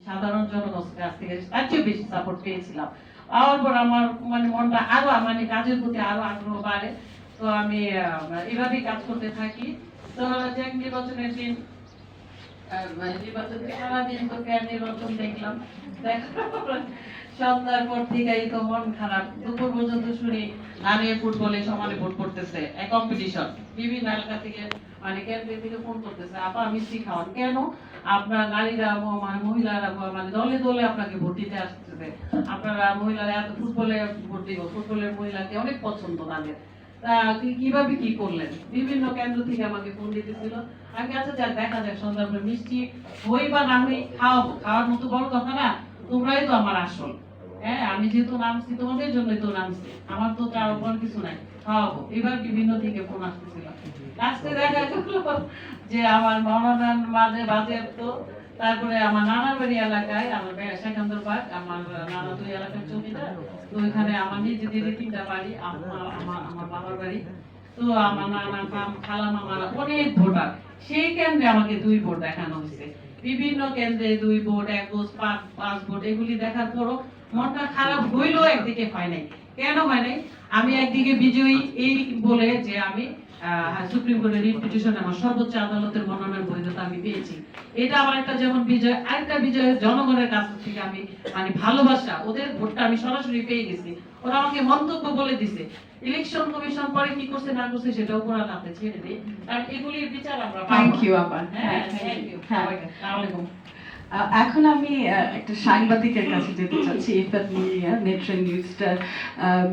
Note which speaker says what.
Speaker 1: সাধারণ জনগণের কাছ থেকে তার চেয়ে বেশি সাপোর্ট পেয়েছিলাম। পাওয়ার পর আমার মানে মনটা আরো মানে কাজের প্রতি আরো আগ্রহ বাড়ে। তো আমি এভাবেই কাজ করতে থাকি। তো যে নির্বাচনের দিন নির্বাচন সারাদিন তো নির্বাচন দেখলাম, সন্ধ্যার পর থেকেই তো মন খারাপ। দুপুর পর্যন্ত শুনি নারী ফুটবলে সমানে ভোট করতেছে, এক কম্পিটিশন বিভিন্ন এলাকা থেকে মানে কেন্দ্র থেকে ফোন করতেছে, আপা মিষ্টি খাওয়ান কেন, আপনার নারীরা মানে মহিলারা মানে দলে দলে আপনাকে ভোট দিতে আসতেছে, আপনারা মহিলারা এত ফুটবলে ভোট দিব, ফুটবলের মহিলাকে অনেক পছন্দ তাদের, তা কিভাবে কি করলেন, বিভিন্ন কেন্দ্র থেকে আমাকে ফোন দিতেছিল। আমি আচ্ছা যাক দেখা যাক সন্ধ্যার পরে মিষ্টি হই বা না হই খাওয়াবো, খাওয়ার মতো বড় কথা না, তোমরাই তো আমার আসল। হ্যাঁ আমি যেহেতু নামছি তোমাদের জন্যই তো নামছি, আমার তো তার উপর কিছু নাই, খাওয়াবো। এবার বিভিন্ন থেকে ফোন আসতেছিল। লাস্টে দেখা গেল যে আমার মনোনয়ন বাজে তো, তারপরে আমার নানার বাড়ি এলাকায় আমার সেকান্দর পার্ক, আমার নানা দুই এলাকার জমিদার, তো ওইখানে আমার নিজেদের 3টা বাড়ি, আমার বাবার বাড়ি। তো আমার নানা খালা মামারা অনেক ভোটার, সেই কেন্দ্রে আমাকে 2 ভোট দেখানো হয়েছে। বিভিন্ন কেন্দ্রে 2 ভোট, 1 ভোট, 5 ভোট, এগুলি দেখার পরও মনটা খারাপ হইলেও একদিকে হয় নাই। কেন হয় নাই? আমি একদিকে বিজয়ী এই বলে যে আমি সুপ্রিম কোর্টের রিট পিটিশনে আমার সর্বোচ্চ আদালতের মনোনয়ন বৈধতা আমি পেয়েছি, এটা আমার একটা যেমন বিজয়। আরেকটা বিজয় জনগণের কাছ থেকে আমি মানে ভালোবাসা, ওদের ভোটটা আমি সরাসরি পেয়ে গেছি, ওরা আমাকে মন্তব্য বলে দিছে। ইলেকশন কমিশন পরে কি করছে না করছে সেটাও পুরো হাতে ছেড়ে দিই, কারণ এগুলির বিচার আমরা পাবো।
Speaker 2: থ্যাংক ইউ আপা।
Speaker 1: হ্যাঁ থ্যাংক ইউ। আসসালামু আলাইকুম।
Speaker 2: এখন আমি একটা সাংবাদিকের কাছে যেতে চাচ্ছি, ইফাত মুনিয়া, নেট্রেন নিউজটার